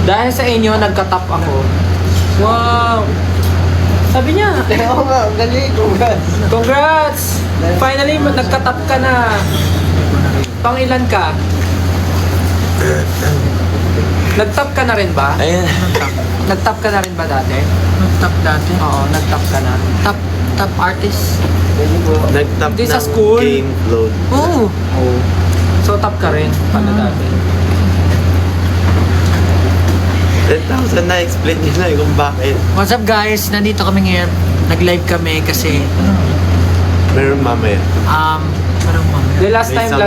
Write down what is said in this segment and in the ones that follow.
Dahil sa inyo, nagka-top ako. Wow! Sabi niya, Oo nga, ang galing. Congrats. congrats! Finally, nagka-top ka na. Pang ilan ka? Nag-top ka na rin ba? Ayan. Nag-top ka na rin ba dati? Top dati. Oo, nag-top ka na. Top artist. Nag-top Hindi sa ng school. game float. Oo. Oo. So, top ka rin. Paano dati? 10,000 na, explain nyo na kung bakit. What's up guys? Nandito kami ngayon. Nag-live kami kasi Meron mamaya. parang mamaya. The last May time,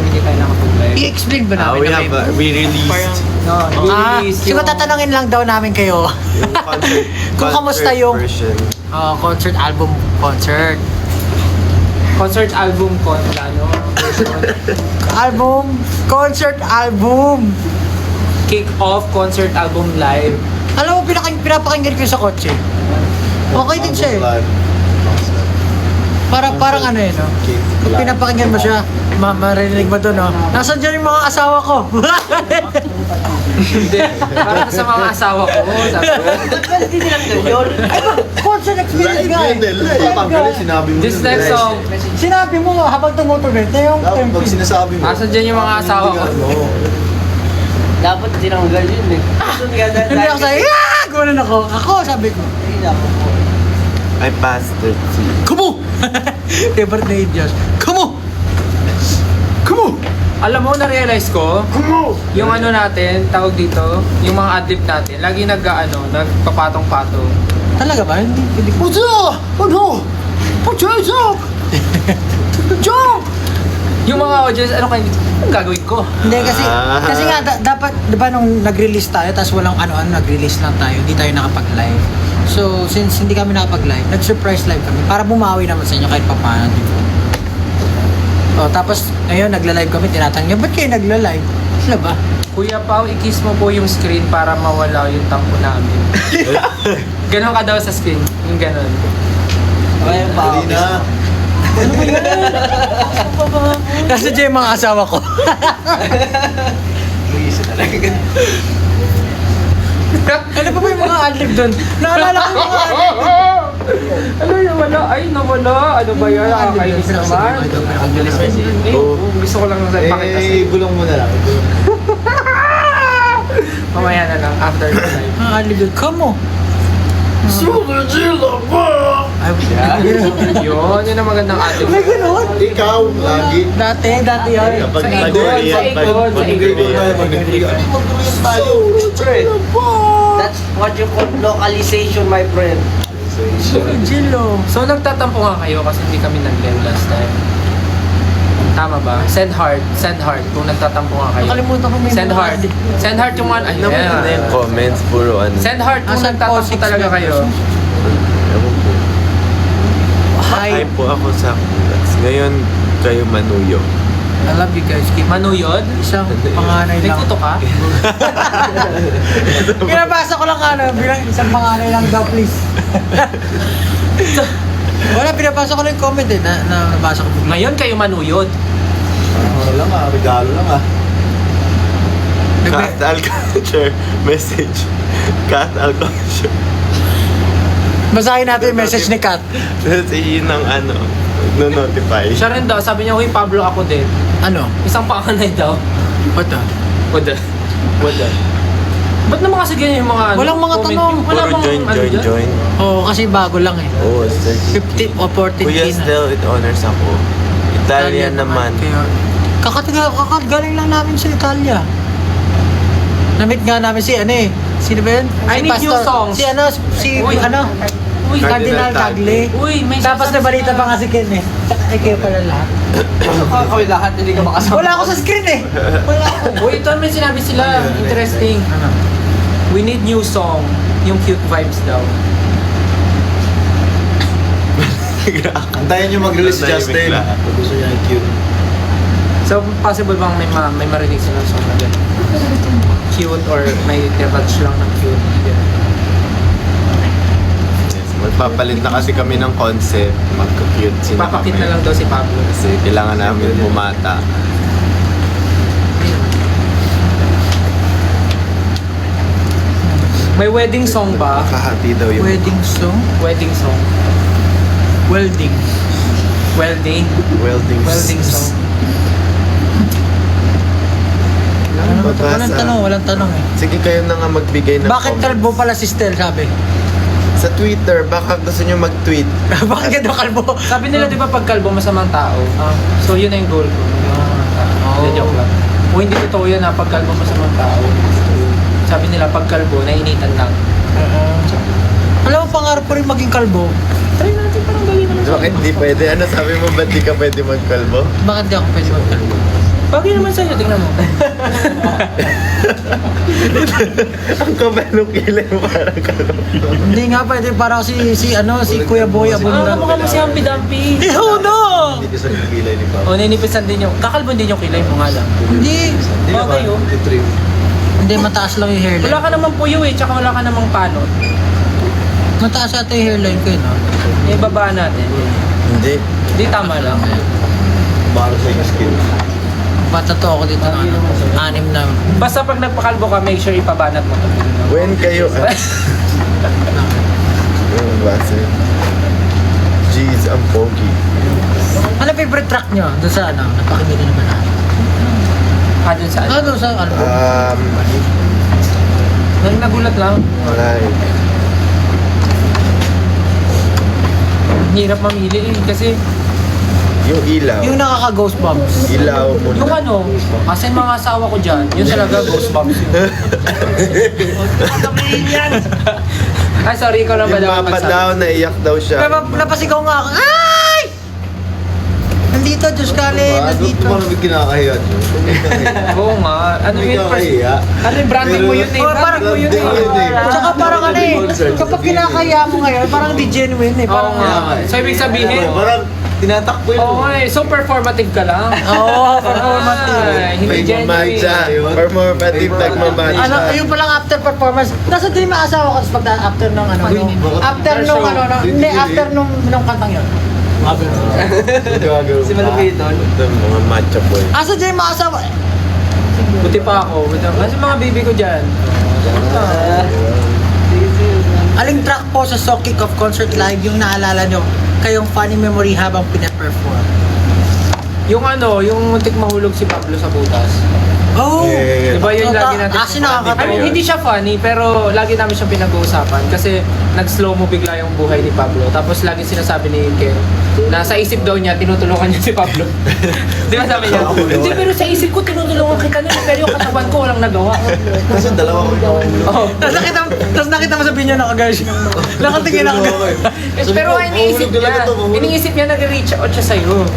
hindi tayo nakapag-live. I-explain ba namin na may... We released No, release siguro tatanungin lang daw namin kayo. yung concert, Kung kamusta concert yung- version. Concert, album, concert. concert album ko, ano, Album, concert album. kick-off concert album live. Alam mo, pinapakinggan ko sa kotse. Okay din siya eh. Parang ano eh, no? Kung pinapakinggan mo siya, maririnig mo doon, no? Nasaan dyan yung mga asawa ko? Hindi, para sa mga asawa ko. Sabi ko, Hindi nilang ganyan. Concert experience nga eh. Sinabi mo this yun. next song, Sinabi mo nga, habang tumutuloy, na yung Dapat pag sinasabi mo. asan dyan yung mga asawa ko? Dapat tinanggal yun eh. Hindi ako sabi, ah! Gumanon ako. Ako, sabi ko. Hindi dapat po. I passed it. Kumu! Favorite na Diyos. Kumu! Kumu! Alam mo, na-realize ko, yung ano natin, tawag dito, yung mga adlib natin, lagi nagpapatong-patong. Talaga ba? Hindi ko. Ano? Pag-chase Jump! Yung mga audience, ano kayo, anong gagawin ko? Hindi kasi nga dapat 'di ba nung nag-release tayo tapos walang nag-release lang tayo, hindi tayo nakapag-live. So since hindi kami nakapag-live, nag-surprise live kami para bumawi naman sa inyo kahit papaano, di ba? Oh, tapos ngayon nagla-live kami, tinatanong, "Ba't kayo nagla-live?" Ano ba? Kuya Pao, i-kiss mo po yung screen para mawala yung tampo namin. Ganon ka daw sa screen, yung ganon. Okay pa. Hindi na. Nasa dyan yung mga asawa ko. Luisa talaga. Ano pa ba yung mga adlib doon? Naalala ko yung mga adlib. Ano yung wala? Ay, nawala. Ano ba yan? Nakakainis naman. Gusto ko lang pakita sa Eh, bulong mo na lang. mamaya na lang, after the live. Mga adlib doon. Kamo! Super Gila ba? Yun ang magandang adlib. May gano'n? Ikaw, lagi. Dati yun. Kapag Sa ikot, nag-real, sa ikot, sa ikot. Mag-real tayo. Friend, that's what you call localization, my friend. Jilo. So nagtatampo nga kayo kasi hindi kami nag-live last time. Tama ba? Send heart kung nagtatampo nga kayo. Nakalimutan ko may Send mga heart. adlib. Send heart yung one. Ay, Ano na yung comments, puro ano. Send heart kung Asan po, nagtatampo 6 talaga kayo. Ewan po. Hi. Hi po ako sa Congrats. Ngayon, kayo manuyo. I love you guys. Keep Manuyod? isang panganay May lang. kuto ka? Pinabasa ko lang bilang isang panganay lang daw, please. Wala, pinabasa ko lang yung comment eh, nabasa ko. Ngayon kayo manuyod. Ano lang regalo lang Kat Alculture message. Kat Alculture. Basahin natin yung message ni Kat. Kasi yun ang no-notify. Siya rin daw, sabi niya, "Uy, Pablo, ako din." Ano? Isang panganay daw. What the? Wala. Ba't naman kasi ganyan yung mga Walang mga comment? tanong. Wala Puro bang join, ano join, dyan? join. Oo, kasi bago lang eh. Oo, 15 o 14 Kuya na. Stel with honors ako. Italian naman. Kaya, kakagaling lang namin sa Italia. Na-meet nga namin si sino ba yun? I need new songs. Uy. Uy, Cardinal Tagle. Uy, may Tapos nabalita pa nga si Ken eh. Tsaka kayo pala lahat. Kami lahat, hindi ka makasama. Wala ako sa screen eh. Wala ako. Uy, ito may sinabi sila. Interesting. We need new song. Yung cute vibes daw. Antayin nyo mag-release si Justin. Pag gusto niya yung cute. So, possible bang may marinig silang song na ganun? Cute or may touch lang ng cute? Yeah. Magpapalit na kasi kami ng concept. Magka-cute sila Papakit kami. na lang daw si Pablo. Kasi kailangan namin bumata. May wedding song ba? Kahati daw yung... Wedding song? Wedding song. Welding. Welding. Welding. Welding song. Ano ba ito? Mabasa. Walang tanong eh. Sige, kayo na nga magbigay ng Bakit comment. kalbo pala si Stel, sabi? Sa Twitter, baka gusto nyo mag-tweet. Bakit ka kalbo? Sabi nila, di ba, pag kalbo, masamang tao? So, yun na yung goal ko. Hindi, joke lang. O hindi totoo yan, pag kalbo, masamang tao. Sabi nila, pag kalbo, nainitan lang. Alam mo, pangarap ko rin maging kalbo. Try natin, parang galing naman sa'yo. Bakit di pwede? Ano sabi mo, ba't di ka pwede magkalbo? Bakit di ako pwede magkalbo? Bagay naman sa'yo, tingnan mo. Ang kabal ng kilay mo parang kalbo. Hindi nga pwede, parang si Kuya Boy Abunda. Mukha mo si Humpy Dumpy. Iho no! Hindi ko sa kilay ni Papa. O, ninipisan din yung, kakalbon din yung kilay mo nga lang. Hindi. Hindi naman, Bagay, oh. titrim. Hindi, mataas lang yung hairline. Wala ka namang puyo eh, tsaka wala ka namang panot. Mataas ata yung hairline ko yun, no? Ibabaan natin. Hindi. Hindi tama lang. Para sa yung skin. Patato ako dito ng ano, 6 na. Basta pag nagpakalbo ka, make sure ipabanat mo. When kayo... Yung base. Jeez, ang pogi. Ano favorite track nyo? Doon sa ano? Napakinggan nyo naman natin. Dun saan? Doon sa album. Nagulat lang. Like, Hirap mamili eh, kasi yung ilaw. Yung nakaka-ghost bumps. Ilaw mo yung na. ano, kasi yung mga asawa ko dyan, yun talaga goosebumps yun. Ay, sorry, ikaw lang ba Yung dapat mapa magsabi? daw, naiyak daw siya. Napasigaw nga ako. Ay! Nandito, Diyos Kale. Nandito. Parang may kinakahiya dyan. Oo nga. Ano May yun? kinakahiya. Ano yung branding mo yun eh? Oh, Branding parang- mo yun eh. branding yun eh. Tsaka parang ano eh. Kapag kinakaya mo ngayon, parang di genuine eh. Oo Parang nga. So, ibig sabihin, Parang tinatakbo yun. oo nga eh. So, performative ka lang. Oo, performative. Ay, hindi May genuine. mamadya. Performative, nagmamadya. Ano, yung palang after performance. Nasa din yung asawa ko tapos pag after nung ano, nung, after nung ano, hindi, after nung kantang yun. Si Malupit doon. Ito, mga matcha boy. Asa din yung mga asawa? Buti pa ako. Kasi mga baby ko dyan. Aling track po sa So Kick Off Concert Live yung naalala nyo kayong funny memory habang pinaperform? Yung ano, yung muntik mahulog si Pablo sa butas. Oh! Yeah. Diba yun lagi natin? Kasi nakakatawa. I mean, hindi siya funny, pero lagi namin siyang pinag-uusapan kasi nag-slow mo bigla yung buhay ni Pablo. Tapos lagi sinasabi ni Ken na sa isip daw niya, tinutulungan niya si Pablo. Di ba sabi niya? Hindi, pero sa isip ko, tinutulungan kita na, pero yung katawan ko walang nagawa. Kasi dalawa ko Oh. Tapos nakita mo sa video nakagaya siya. Nakatingin ako. Pero iniisip niya nag-reach out siya sa'yo.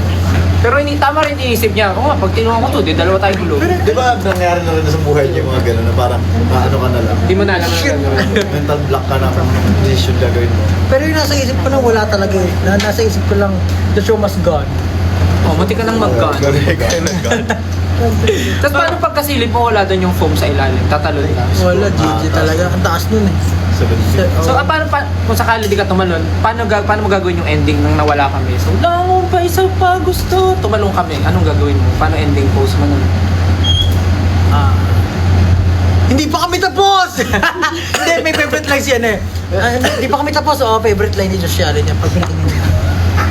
Pero hindi tama rin iniisip niya. Oo nga, pag tinulungan ko to, di dalawa tayo gulo. Di ba nangyari na rin sa buhay niya yung mga gano'n na parang ano ka na lang. Hindi mo na alam na gagawin. Mental block ka na kung decision gagawin mo. Pero yung nasa isip ko lang wala talaga eh. Nasa isip ko lang, the show must go on. Oh, munti ka nang mag-gun. Tapos paano pag kasilip mo wala doon yung foam sa ilalim? Tatalon ka. Wala, GG talaga. Ang taas nun eh. So, paano kung sakali di ka tumalon, paano mo gagawin yung ending nang nawala kami? So, langon pa, isa pa gusto. Tumalong kami. Anong gagawin mo? Paano ending pose mo nun? Hindi pa kami tapos! Hindi, may favorite lines yan eh. Hindi pa kami tapos. Oo, favorite line ni Josh Allen yan. Pag pinatingin mo.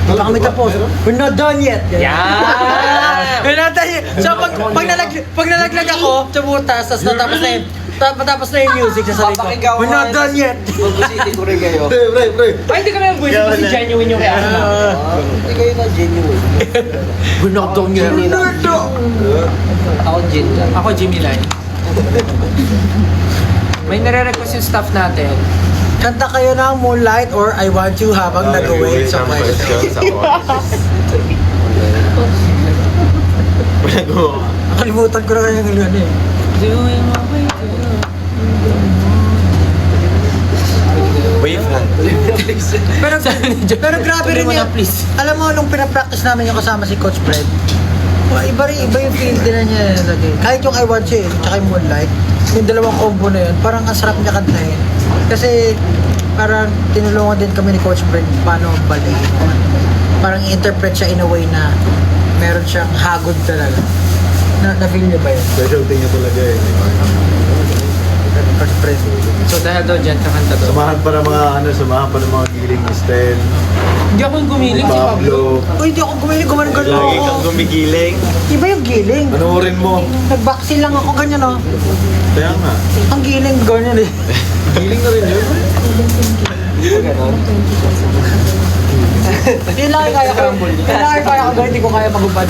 Hindi pa kami tapos. We're not done yet. Yeah! We're not done yet. So, pag nalaglag ako sa butas, tapos natapos na yun. Tapos na yung music sa sarili ko. We're not done yet. Mag-city ko rin kayo. Pre. Ay, hindi kami nag-voice kasi genuine yung reaction namin. Hindi kayo na genuine. We're not done yet. Ako Jin lang. Ako, Jimmy Lai. May nare-request yung staff natin. Kanta kayo ng Moonlight or I Want You habang nag-wait sa question. Sa oras. Nakalimutan ko na kaya yung gano'n eh. Doing my way to Wave hand. Pero grabe rin Tulungan yun. na, please. Alam mo, nung pinapractice namin yung kasama si Coach Fred, iba yung feel din na niya lagi. Kahit yung I Want You, tsaka yung Moonlight, yung dalawang combo na yun, parang ang sarap niya kantahin. Kasi parang tinulungan din kami ni Coach Fred paano balayin. Parang i-interpret siya in a way na meron siyang hagod talaga. Na-feel niyo ba yun? Specialty niya talaga eh. First friend. So dahil daw dyan, kakanta daw. Samahan pa ng mga giling ni Stel, Hindi ako yung gumiling si Pablo. Pablo. Uy, hindi ako gumiling, gumano Lagi kang gumigiling. Iba yung giling. Panoorin mo. Nag-vaccine lang ako ganyan, oh. Kaya nga. Ang giling, ganyan eh. Giling na rin yun. Yun lang kaya ko. Yun lang kaya ko, hindi ko kaya magubad.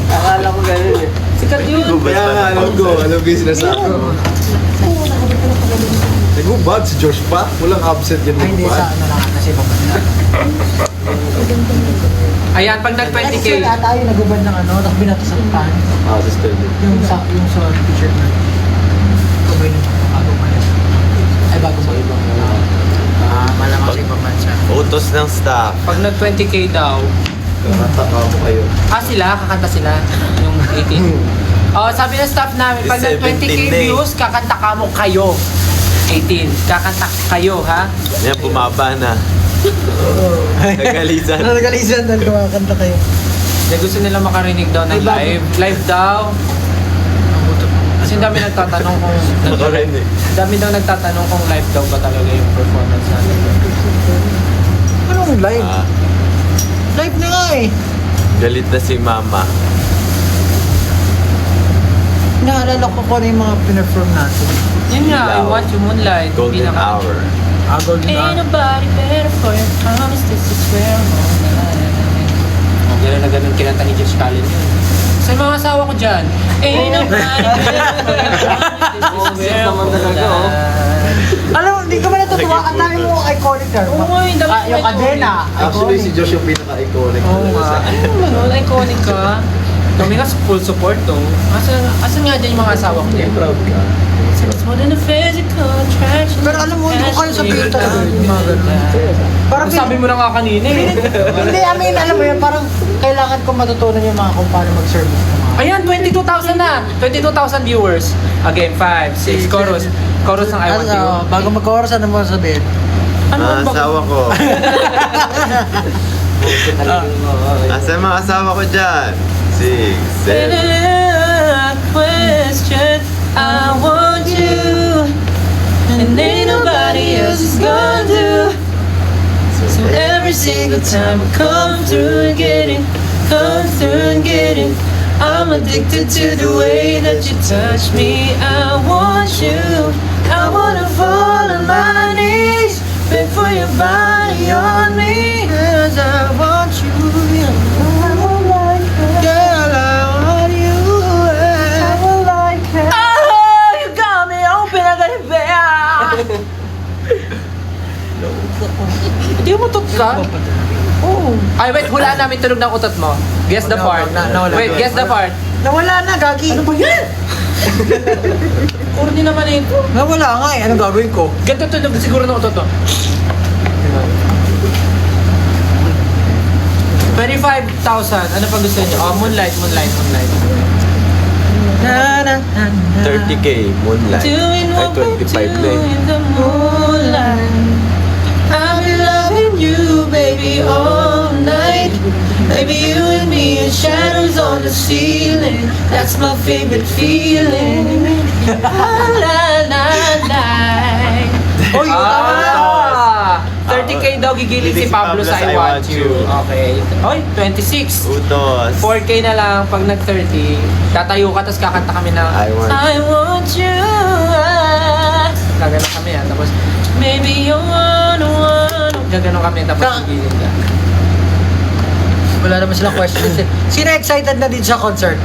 Akala ko ganun eh. Sikat yun. Kaya nga, alam ko yung sinasabi mo. Nagubad si Josh pa? Walang absent yan Ay, hindi sa nagubad. ano lang kasi pabanda. Ayan, pag nag-20K. Kasi tayo nagubad ng ano, tapos binatasan pa. Si Stel. Yung sa t-shirt na. Kubay ng bago malas. Ay, bago mo ibang malamang sa ibang bansa. Utos ng staff. Pag nag-20K daw, Kakataka mo kayo. kakanta sila, yung 18. Oh, sabi ng staff namin, pag nag-20K 17 na eh. views, kakanta ka mo kayo. 18. Kakanta kayo, ha? Yan, bumaba na. Nagalisan. Nagalisan doon kumakanta kayo. Kaya gusto nila makarinig daw ng Ay, bago. live. Live daw. Kasi ang dami nagtatanong kung... Ako rin eh. dami daw nagtatanong kung live daw ba talaga yung performance natin. Anong live? Ah, Live na nga eh. galit na si mama. Naalala ko kung ano yung mga pinafirm natin. Yun nga, I Ilaw. want you moonlight. Golden hour. Golden Ain't Hour. nobody better for your promise, this is where I'm all night. Gano'n na gano'n kinanta ni Josh Callen yun. Sa mga asawa ko dyan, ain't nobody better for your promise, this is where I'm all night. Alam mo, hindi ka ba natutuwa? Ang dami mo iconic na. Oo, yung dami Ah, yung ko kadena. Actually, si Josh yung pinaka-iconic Oo talaga nga. sa akin. Ano, ganun, iconic ka. Kami nga full support to. Asan nga dyan yung mga asawa ko dyan? Proud ka. It's more than a physical attraction. Pero alam mo, hindi ko kaya sabihin talaga yung mga ganun. Parang Ang sabi mo na nga kanina eh. Hindi, I mean, alam mo yun, parang kailangan ko matutunan yung mga kung paano mag-service ng mga. Ayan, 22,000 na! 22,000 viewers. Again, 5, 6, chorus. Chorus ng I Want You. Bago mag-chorus, ano mo sabihin? Ano Mga ang bag- asawa ko. Asa mga asawa ko dyan? 6, 7. Question, I want you. And ain't nobody else is gonna do. So every single time I come through and get it, come through and get it, I'm addicted to the way that you touch me. I want you, I wanna fall on my knees, beg for your body on me, 'cause I want you. Girl, I want you. Oh, you got me open, I got it back. Hindi mo utot ka? Oo. Ay, wait, hulaan namin tunog ng utot mo. Guess the part. Nawala. Wait, guess the part. Nawala na, Gagi. Ano ba yan? Corny naman ito. Nawala nga eh. Anong gagawin ko? Ganito tunog siguro ng utot mo. 25,000. Ano pa gusto niyo? Oh, moonlight. Na, na, na, na. 30k, moonlight. Ay, 25 na eh. in the moonlight. I've been loving you, baby, all night. Baby, you and me and shadows on the ceiling. That's my favorite feeling. La la la. Oy, tama na. 30k daw gigiling si Pablo sa I Want You. Okay. Oy, 26. Utos. 4k na lang pag nag-30. Tatayo ka, tapos kakanta kami ng I want you. Gaganon kami yan. Tapos, maybe you're one. Gaganon kami, tapos gigiling ka. Wala naman silang questions eh. Sino excited na din sa concert?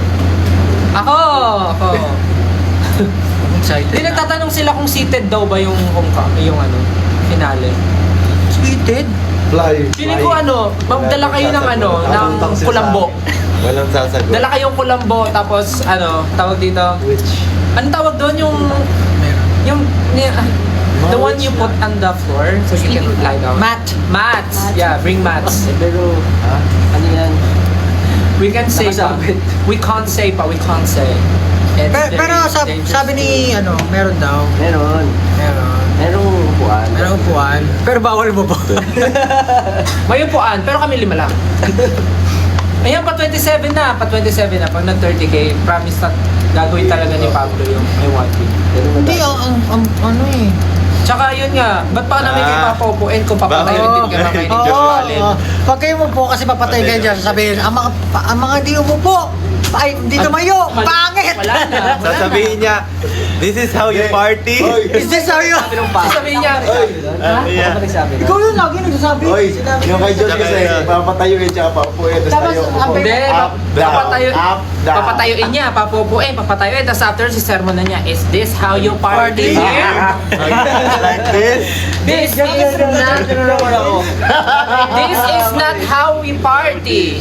Ako! Excited Hindi, nagtatanong sila kung seated daw ba yung yung ano, finale. Tweeted? Fly. Feeling ko ano, magdala kayo ng ano, ng kulambo. Walang sasagot. Dala kayong kulambo, tapos ano, tawag dito. Which? Ano tawag doon yung the one you put on the floor so you can lie down. Mats. Yeah, bring mats. Pero, ano yan? We can say pa. Nakasabit. We can't say pa. We can't say. It's very Pero dangerous sabi ni, to- ano, meron daw. Meron. Merong upuan. Merong upuan. Pero bawal mo ba? May upuan, pero kami 5 lang. Ayan, pa 27 na. Pa 27 na. Pag nag-30K, promise na gagawin talaga ni Pablo yung I want you. Hindi, ano eh. Tsaka yun nga, ba't pa namin kayo papopuin kung papatayin din ka kay ni Josh Oo, Allen? pag kayo umupo kasi papatay kayo dyan, sasabihin, ang mga di umupo, ay, hindi tumayo, pangit! Wala na. Sasabihin niya, this is how you party. Is this how you... Sasabihin niya, Yeah. Ikaw yun lagi nagsasabi. Oy, yung kay Josh kasi, papatayuin tsaka papuin. Tapos, hindi, down, up, down. papatayuin niya, papupuin, papatayuin. Tapos after si sermon na niya, is this how you party here? Like this. This is not how we party.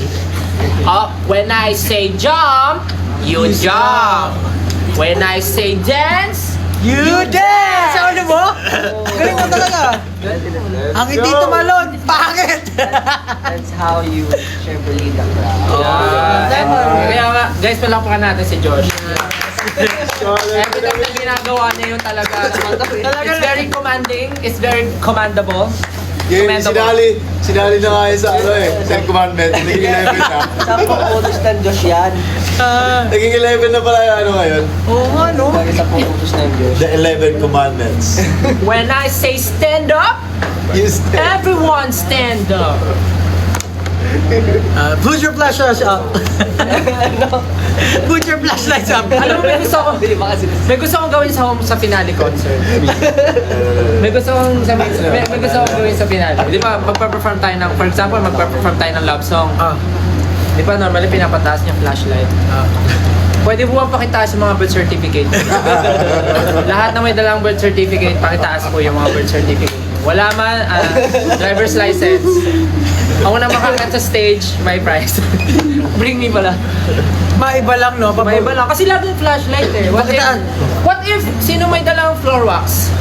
When I say jump, you jump. When I say dance, You dance! Ano mo? Galing mo talaga. Ang hindi tumalon, pangit! That's how you cheerfully the crowd. Kaya nga, guys, palakpakan natin si Josh. Everything na ginagawa niya yun talaga. It's very commanding. It's very commendable. Yung sinali na nga yun sa ano eh, Ten Commandments, naging 11 na. Saan pang utos ng Diyos yan? Naging 11 na pala yung ano ngayon. Oo nga, no? Lagi sa pang utos ng Diyos. The 11 Commandments. When I say stand up, You stand. everyone stand up. Put your flashlights up. Put your flashlights up. Alam mo, Hindi ba kasi may gusto kong gawin sa finale concert. May gusto kong gawin sa finale. Di ba, magpa-perform tayo ng, for example, magpa-perform tayo ng love song. Di ba, normally pinapataas niya flashlight. Pwede mo bang pakitaas yung mga birth certificate? Lahat na may dalang birth certificate, pakitaas po yung mga birth certificate. Wala man, driver's license. Ako na makakat sa stage, may prize. Bring me pala. Maiba lang, no? May iba lang. Kasi lagi yung flashlight eh. What if sino may dalang floor wax?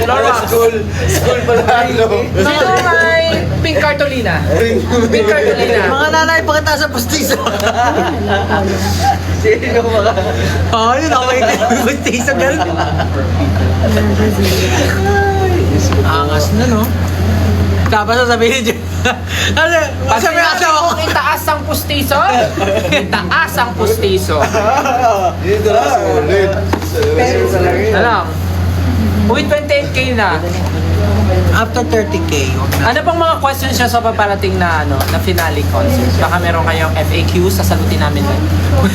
Floor wax. School pala ano. Sino may pink cartolina? Pink cartolina. Mga nanay, pakita sa postiso. sino mga... Oo, yun ako yung postiso. Ganun. Angas na, no? Tapos sasabihin niyo. Ano? Sabi ang asawa ko. Itaas ang pustiso? Itaas ang pustiso. Dito na sa ulit. Alam. Uy, 28K na. After 30K. Ano pang mga questions niya sa paparating na na finale concert? Baka meron kayong FAQ, sasagutin namin.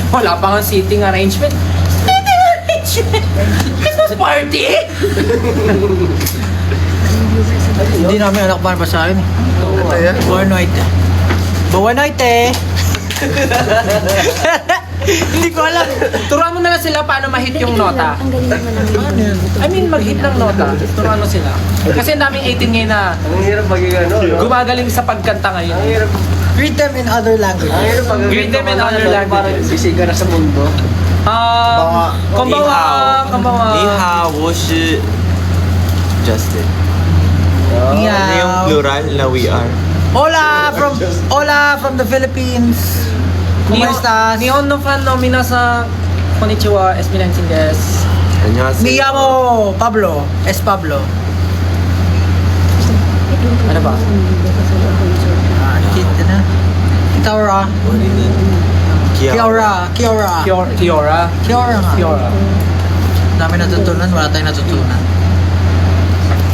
Wala pa nga seating arrangement. Seating arrangement? Christmas party? Hindi namin anak pa basahin. Buwan night. Buwan night eh. Hindi ko alam. Turuan mo na lang sila paano ma-hit yung nota. Ang galing naman ng I mean, mag-hit ng nota. Turuan mo sila. Kasi ang daming 18 ngayon na Ang hirap maging ano, no? gumagaling sa pagkanta ngayon. Ang hirap, Read them in other languages. ang hirap pag Greet them in other languages. Parang sisiga na sa mundo. Konbawa, konbawa. 你好，我是 Justin. Ano yung Yeah. plural na we are? Hola from the Philippines. ¿Cómo estás? Nihon no fan no minasa. Konnichiwa, Esminensin desu. 안녕하세요. Me llamo Pablo. Es Pablo. Ano ba? Kita na. Kiora. Kiara. Kiora. Kiora. Kiora nga. Kiora. Dami natutunan, wala tayong natutunan.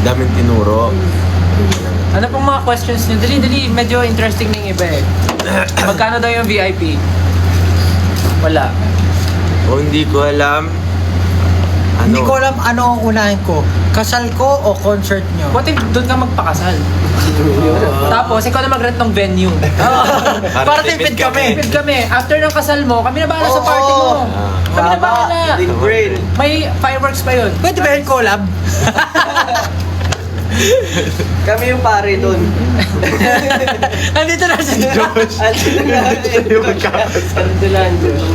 Daming tinuro. Ano pong mga questions niyo? Dali, medyo interesting na yung iba eh. Magkano daw yung VIP? Wala. O hindi ko alam. Ano? Hindi ko alam ano ang unahin ko. Kasal ko o concert nyo? What if doon ka magpakasal? Tapos, ikaw na mag-rent ng venue. Para tipid kami. Tipid kami. After ng kasal mo, kami na bahala sa party mo. Kami na bahala. Big brain. May fireworks pa yun. Pwede ba yung collab? Kami yung pare doon. Nandito na si Josh. Ando lang.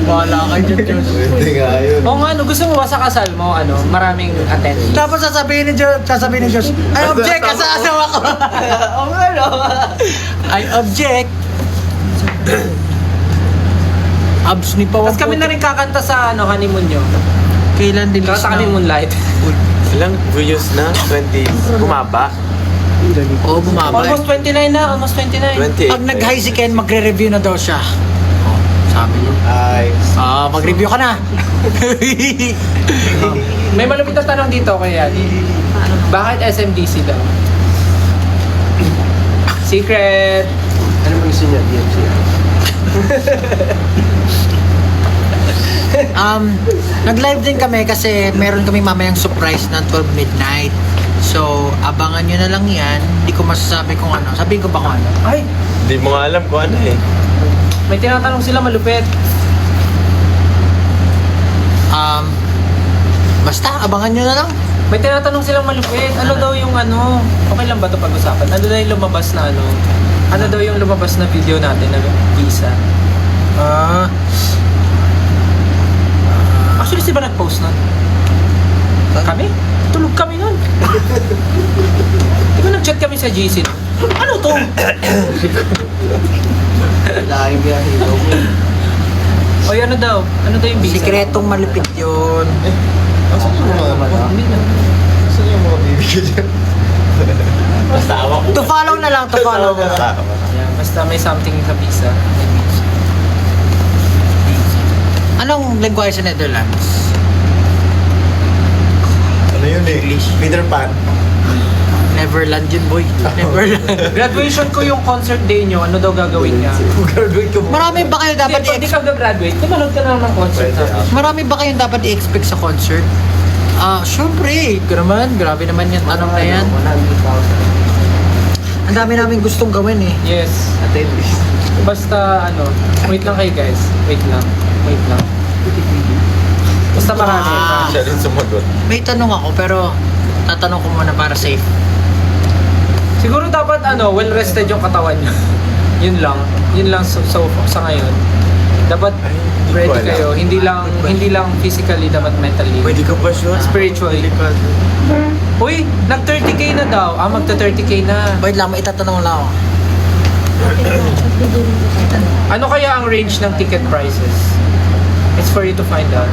Wala kayo dyan, Josh. Hindi nga yun. Oo nga, gusto mo ba sa kasal mo, maraming attendees? Tapos sasabihin ni Josh, I object ka sa asawa ko. Oo nga, no? I object. Abs ni Pawang. Tapos kami na rin kakanta sa honeymoon nyo. Kailan din Kakanta kami Moonlight. Ilang views na? 20. Bumaba? ganito. Oo, bumaba. Almost 29 na, almost 29. 28. Pag nag-high si Ken, magre-review na daw siya. Oh, sabi niya. Ay. Mag-review ka na. May malupit na tanong dito kaya. Bakit SMDC daw? Secret! Ano bang gusto niya? DMC. Nag-live din kami kasi meron kami mamayang surprise na 12 midnight. So, abangan nyo na lang yan. Hindi ko masasabi kung ano. Sabihin ko ba kung ano? Ay! Hindi mo nga alam kung ano eh. May tinatanong sila malupit. Basta, abangan nyo na lang. May tinatanong silang malupit. Ano daw yung ano? Okay lang ba ito pag-usapan? Ano daw yung lumabas na ano? Ano daw yung lumabas na video natin na visa? Actually, si ba nag-post nun? Kami? Tulog kami nun. Di ba nag-chat kami sa GC? Ano to? Laking biyahe daw. Oy, ano daw? Ano daw yung visa? Sikretong malupit yun. Asan yung mga Hindi na. Asan yung mga bibigyan dyan? Basta awak ko. To follow na lang, to follow na lang. Yeah, basta may something sa visa. Anong lengguwahe sa Netherlands? Ano yun eh? Peter Pan. Neverland yun, boy. Neverland. Graduation ko yung concert day nyo. Ano daw gagawin niya? Graduate ka mo. Marami ba kayo dapat Hindi ka graduate. Tumanood ka na ng concert Pwede, natin. Marami ba kayong dapat i-expect sa concert? Syempre. Grabe naman yung tanong na yan. 100,000. Ang dami namin gustong gawin eh. Yes. Attendance. Basta ano, wait lang kayo guys. Wait lang. Basta marami. Siya rin sumagot. May tanong ako pero tatanong ko muna para safe. Siguro dapat ano, well rested yung katawan niya. Yun lang so sa ngayon. Dapat ready ko alam. kayo. Hindi lang physically, dapat mentally. Pwede ka ba sure? Spiritually. Uy, nag 30k na daw. Magta 30k na. Wait lang, may itatanong lang ako. Ano kaya ang range ng ticket prices? It's for you to find out.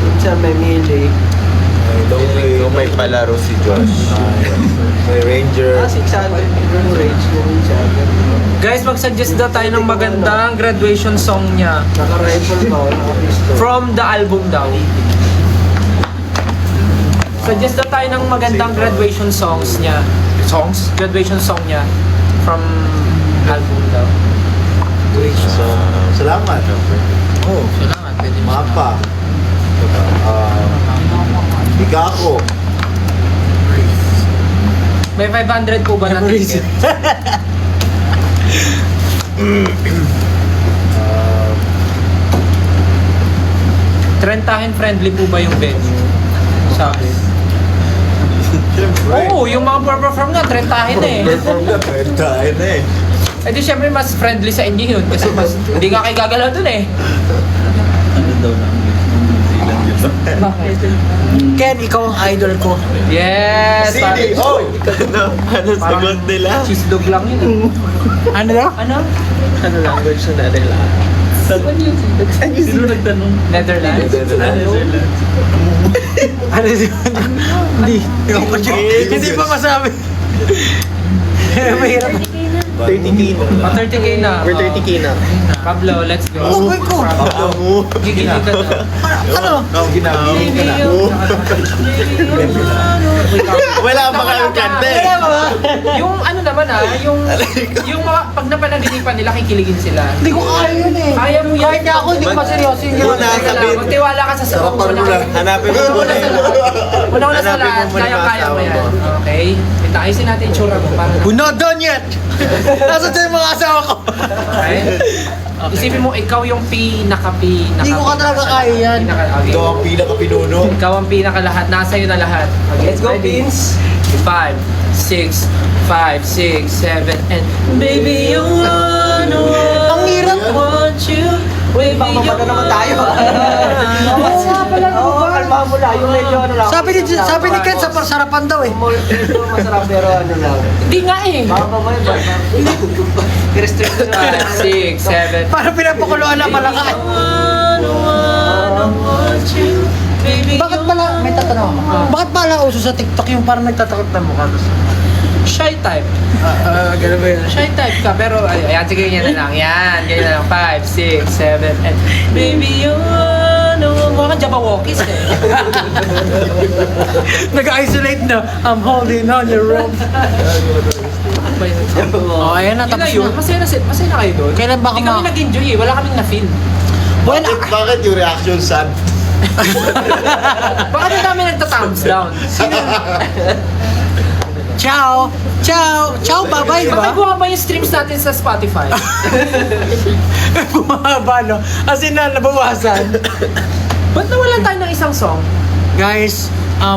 Minsan may mili. Kung may palaro si Josh. May Ranger. 600 yung range mo minsan. Guys, mag-suggest daw tayo ng magandang graduation song niya. Naka-rifle ba? Naka-pistol. From the album daw. Suggest daw tayo ng magandang graduation songs niya. Songs? Graduation song niya. From album daw. Salamat. Oh, salamat. Pwede mo Mapa. Ikako. May 500 po ba na ticket? Trentahin friendly po ba yung venue? Sabi. Siyempre. Oo, yung mga perform nga, trentahin na eh. Perform na. Tayo na eh. Eh di syempre mas friendly sa inyo yun kasi mas hindi nga kayo gagalaw dun eh. Ano daw na? Bakit? Ken, ikaw ang idol ko. Yes! CD. Oh! Ano sagot nila? Cheese dog lang yun. Ano daw? Ano? Ano language na nila? Sino nagtanong? Netherlands? Ano yun? Hindi. Hindi pa masabi. Mahirap. 30k na. 30k na. We're 30k na. Pablo, let's go. Oh, boy ko. Gigili ka na. Ano? Ginagili ka na. Wala pa kami kante. Wala ba? Yung ano naman yung mga pag napanaginipan nila, kikiligin sila. Hindi ko kaya yun eh. Kaya mo yan. Kahit na ako, hindi ko maseryosin yun. Una, sabihin. Magtiwala ka sa sarap. Sarapan mo lang. Hanapin mo muna yung... Una sa Hanapin mo lahat, muna yung kaya mo asawa yan. mo. Okay? Ayusin natin yung tsura mo para na. We're not done yet! Nasaan sa mga asawa ko? Okay? Isipin mo, ikaw yung pinaka. Hindi ko ka talaga kaya yan. Ikaw ang pinaka-pinuno. Ikaw ang pinaka lahat. Nasa iyo na lahat. Okay, Let's go, Beans! 5, 6, 5, 6, 7, and baby, you wanna Ang hirap. want you. Baby, Baka mamata naman tayo. Oo, kalma mo lang. Yung medyo ano lang. Sabi ni Ken, sa sarapan daw eh. Medyo masarap pero ano lang. Hindi nga eh. Baka mamaya ba? I-restrict na. 5, 6, 7. Parang pinapakuluan na pala ka. Baby, Bakit pala, may tatanong ako. Bakit pala uso sa TikTok yung parang nagtatakot na mukha? Shy type. Ganun ba yun? Shy type ka, pero ayan, sige, yan na lang. Yan, ganyan na lang. 5, 6, 7, and baby, you know, mga Jabawokis eh. Nag-isolate na. I'm holding on your rope. Oh, ayan na, Yun na tapos yun, na. masaya na kayo doon. Kailan ba Hindi kami nag-enjoy eh, wala kaming na-feel. Well, Bakit yung reaction sad? Baka na namin nagta-thumbs down. ciao! Ciao! Ciao, bye-bye, di Baka ba? bumaba yung streams natin sa Spotify. Bumaba, no? As in, nabawasan. Ba't nawalan tayo ng isang song? Guys,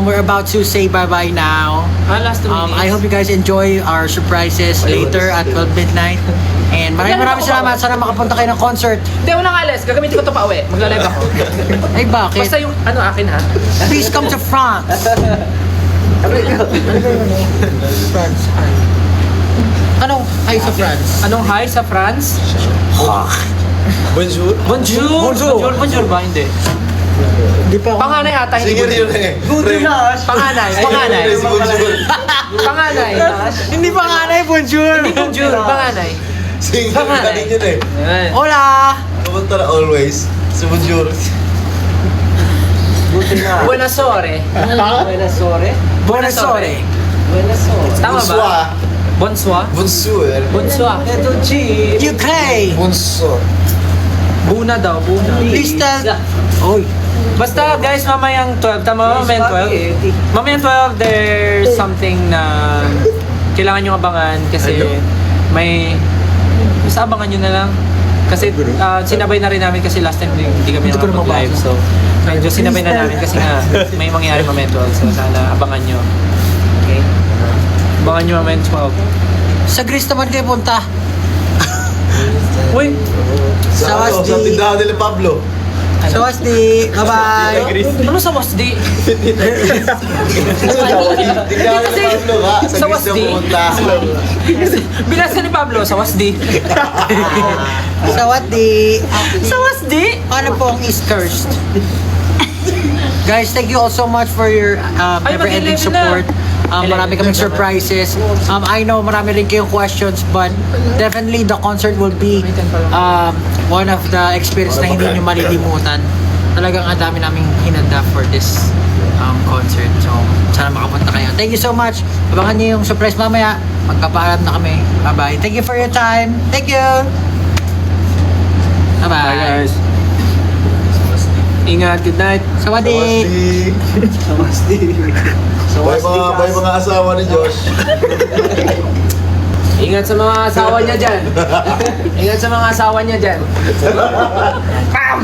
we're about to say bye-bye now. Last 2 minutes. I hope you guys enjoy our surprises later at 12 midnight. And maraming salamat. Sana makapunta kayo ng concert. Hindi, unang alis. Gagamitin ko ito pa uwi. Magla-live ako. Ay, bakit? Basta yung, akin ha. Please come to France. France. Anong hi sa France? Anong hi sa France? Bonjour. Bonjour! Bonjour. Bonjour ba? Hindi. Hindi pa ako. Panganay ata, hindi Singer yun bonjour. eh. Panganay. Si Bonjour. Panganay. Hindi pa nga na bonjour. Hindi bonjour, panganay. Singer Panganay. ka rin yun eh. Ayan. Hola! Kapunta na always. Si Bonjour. Buenas ore. Buenas ore. Buenas ore. Buenas ore. Tama ba? Bonsoir. Bonsoir. Bonsoir. Bonsoir. Ito, G. UK! Bonsoir. Buna daw, buna. Please tell... Oy. Basta guys, mamayang 12. Tama, mamayang 12. Mamayang 12, there's something na kailangan nyo abangan kasi may... Basta abangan nyo na lang. Kasi sinabay na rin namin kasi last time hindi kami Hindi ko na nakapag-live. mabasa. So, medyo sinabay na namin kasi nga may mangyari mamayang 12. So, sana abangan nyo. Okay? Abangan nyo mamayang 12. Sa Greece naman kayo punta. Uy! Sa ano? Wasdi. Sa tindahan nila Pablo. So, Wasdi. Bye-bye. Ano sa Wasdi? Tindahan nila Pablo ka. Sa Sa Greece Wasdi? na pumunta. Binasa ni Pablo sa Wasdi. Sa Wasdi. Sa Wasdi? Ano po ang East Coast? Guys, thank you all so much for your Ay, never-ending mag-11 na. support. Marami kaming surprises. I know marami rin kayong questions, but definitely the concert will be one of the experience na hindi nyo malilimutan. Talagang ang dami naming hinanda for this concert. So, sana makapunta kayo. Thank you so much. Abangan niyo yung surprise mamaya. Magpapaalam na kami. Bye-bye. Thank you for your time. Thank you. Bye-bye. Bye guys. Ingat, good night. Sawadi. Bye mga asawa ni Josh. Ingat sa mga asawa niya dyan. Ingat sa mga asawa niya dyan. Pam!